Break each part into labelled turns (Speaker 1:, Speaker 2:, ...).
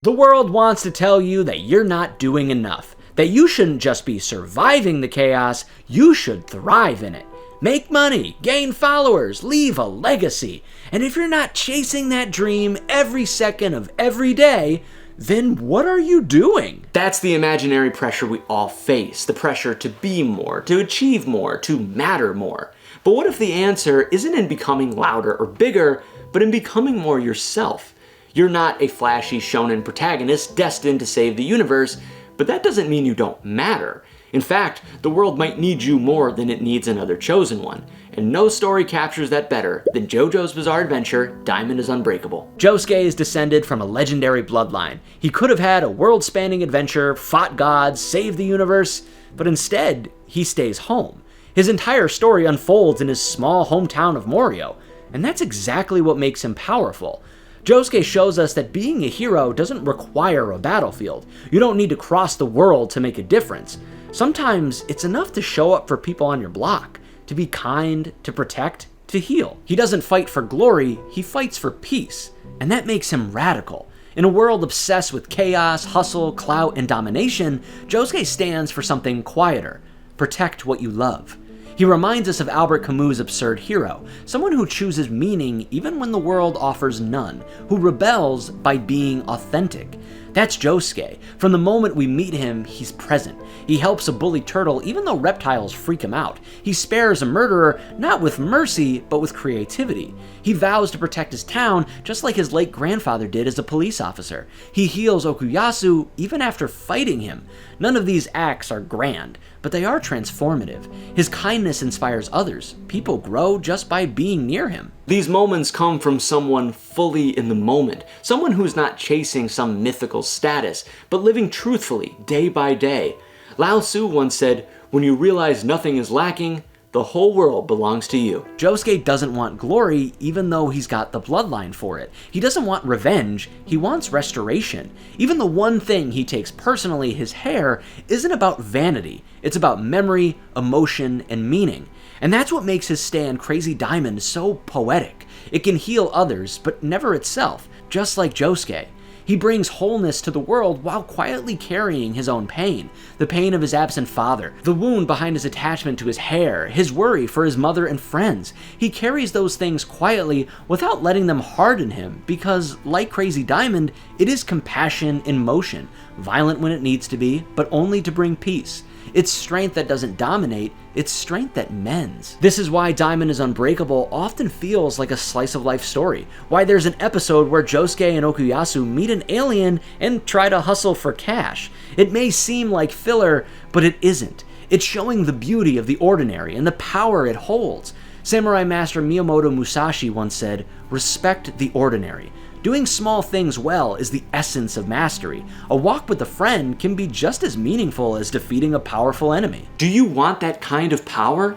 Speaker 1: The world wants to tell you that you're not doing enough, that you shouldn't just be surviving the chaos, you should thrive in it. Make money, gain followers, leave a legacy. And if you're not chasing that dream every second of every day, then what are you doing?
Speaker 2: That's the imaginary pressure we all face, the pressure to be more, to achieve more, to matter more. But what if the answer isn't in becoming louder or bigger, but in becoming more yourself? You're not a flashy shonen protagonist destined to save the universe, but that doesn't mean you don't matter. In fact, the world might need you more than it needs another chosen one. And no story captures that better than JoJo's Bizarre Adventure, Diamond is Unbreakable.
Speaker 1: Josuke is descended from a legendary bloodline. He could have had a world-spanning adventure, fought gods, saved the universe, but instead, he stays home. His entire story unfolds in his small hometown of Morio, and that's exactly what makes him powerful. Josuke shows us that being a hero doesn't require a battlefield. You don't need to cross the world to make a difference. Sometimes it's enough to show up for people on your block, to be kind, to protect, to heal. He doesn't fight for glory, he fights for peace, and that makes him radical. In a world obsessed with chaos, hustle, clout, and domination, Josuke stands for something quieter. Protect what you love. He reminds us of Albert Camus' absurd hero, someone who chooses meaning even when the world offers none, who rebels by being authentic. That's Josuke. From the moment we meet him, he's present. He helps a bully turtle even though reptiles freak him out. He spares a murderer not with mercy, but with creativity. He vows to protect his town just like his late grandfather did as a police officer. He heals Okuyasu even after fighting him. None of these acts are grand, but they are transformative. His kindness inspires others. People grow just by being near him.
Speaker 2: These moments come from someone fully in the moment, someone who's not chasing some mythical status, but living truthfully day by day. Lao Tzu once said, "When you realize nothing is lacking, the whole world belongs to you."
Speaker 1: Josuke doesn't want glory even though he's got the bloodline for it. He doesn't want revenge, he wants restoration. Even the one thing he takes personally, his hair, isn't about vanity. It's about memory, emotion, and meaning. And that's what makes his stand Crazy Diamond so poetic. It can heal others, but never itself, just like Josuke. He brings wholeness to the world while quietly carrying his own pain. The pain of his absent father, the wound behind his attachment to his hair, his worry for his mother and friends. He carries those things quietly without letting them harden him because, like Crazy Diamond, it is compassion in motion, violent when it needs to be, but only to bring peace. It's strength that doesn't dominate, it's strength that mends. This is why Diamond is Unbreakable often feels like a slice of life story. Why there's an episode where Josuke and Okuyasu meet an alien and try to hustle for cash. It may seem like filler, but it isn't. It's showing the beauty of the ordinary and the power it holds. Samurai master Miyamoto Musashi once said, "Respect the ordinary." Doing small things well is the essence of mastery. A walk with a friend can be just as meaningful as defeating a powerful enemy.
Speaker 2: Do you want that kind of power?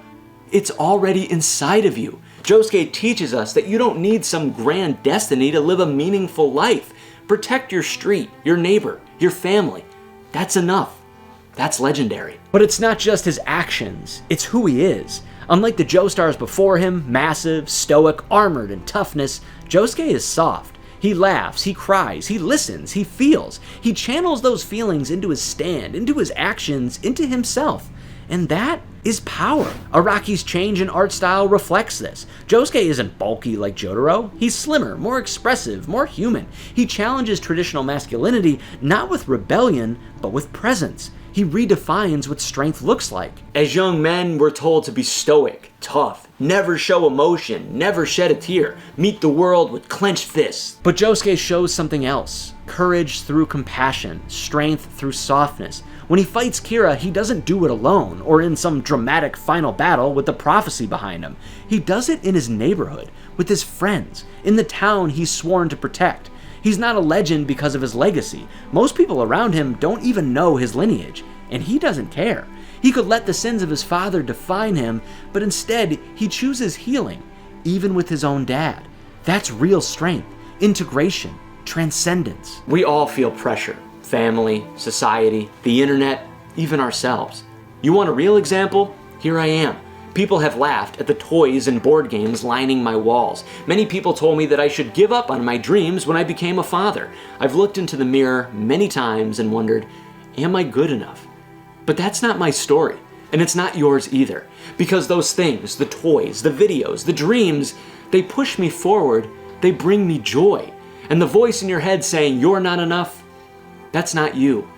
Speaker 2: It's already inside of you. Josuke teaches us that you don't need some grand destiny to live a meaningful life. Protect your street, your neighbor, your family. That's enough. That's legendary.
Speaker 1: But it's not just his actions, it's who he is. Unlike the Joestars before him, massive, stoic, armored, and toughness, Josuke is soft. He laughs, he cries, he listens, he feels. He channels those feelings into his stand, into his actions, into himself. And that is power. Araki's change in art style reflects this. Josuke isn't bulky like Jotaro. He's slimmer, more expressive, more human. He challenges traditional masculinity not with rebellion, but with presence. He redefines what strength looks like.
Speaker 2: As young men, we're told to be stoic, tough, never show emotion, never shed a tear, meet the world with clenched fists.
Speaker 1: But Josuke shows something else. Courage through compassion, strength through softness. When he fights Kira, he doesn't do it alone or in some dramatic final battle with the prophecy behind him. He does it in his neighborhood, with his friends, in the town he's sworn to protect. He's not a legend because of his legacy. Most people around him don't even know his lineage, and he doesn't care. He could let the sins of his father define him, but instead he chooses healing, even with his own dad. That's real strength, integration, transcendence.
Speaker 2: We all feel pressure. Family, society, the internet, even ourselves. You want a real example? Here I am. People have laughed at the toys and board games lining my walls. Many people told me that I should give up on my dreams when I became a father. I've looked into the mirror many times and wondered, am I good enough? But that's not my story, and it's not yours either. Because those things, the toys, the videos, the dreams, they push me forward, they bring me joy. And the voice in your head saying you're not enough, that's not you.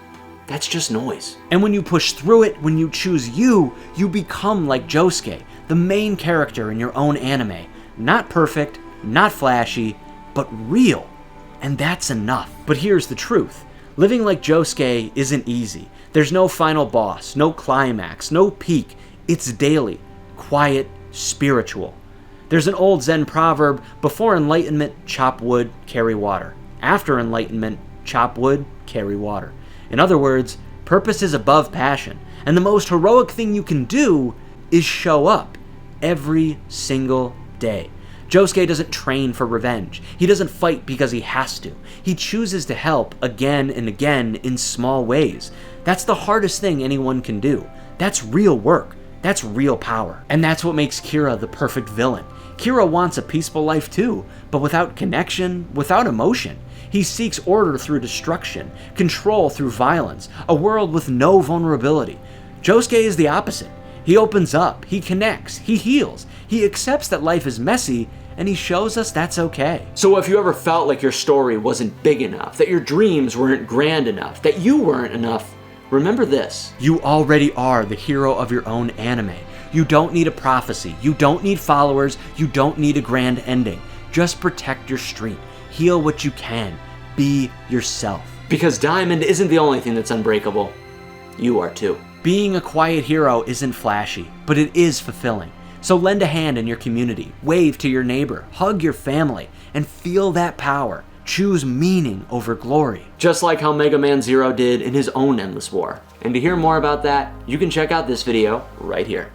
Speaker 2: That's just noise.
Speaker 1: And when you push through it, when you choose you become like Josuke, the main character in your own anime. Not perfect, not flashy, but real. And that's enough. But here's the truth. Living like Josuke isn't easy. There's no final boss, no climax, no peak. It's daily, quiet, spiritual. There's an old Zen proverb, before enlightenment, chop wood, carry water. After enlightenment, chop wood, carry water. In other words, purpose is above passion, and the most heroic thing you can do is show up every single day. Josuke doesn't train for revenge. He doesn't fight because he has to. He chooses to help again and again in small ways. That's the hardest thing anyone can do. That's real work. That's real power. And that's what makes Kira the perfect villain. Kira wants a peaceful life too, but without connection, without emotion. He seeks order through destruction, control through violence, a world with no vulnerability. Josuke is the opposite. He opens up, he connects, he heals, he accepts that life is messy, and he shows us that's okay.
Speaker 2: So if you ever felt like your story wasn't big enough, that your dreams weren't grand enough, that you weren't enough, remember this.
Speaker 1: You already are the hero of your own anime. You don't need a prophecy, you don't need followers, you don't need a grand ending. Just protect your street. Heal what you can. Be yourself.
Speaker 2: Because Diamond isn't the only thing that's unbreakable. You are too.
Speaker 1: Being a quiet hero isn't flashy, but it is fulfilling. So lend a hand in your community, wave to your neighbor, hug your family, and feel that power. Choose meaning over glory.
Speaker 2: Just like how Mega Man Zero did in his own Endless War. And to hear more about that, you can check out this video right here.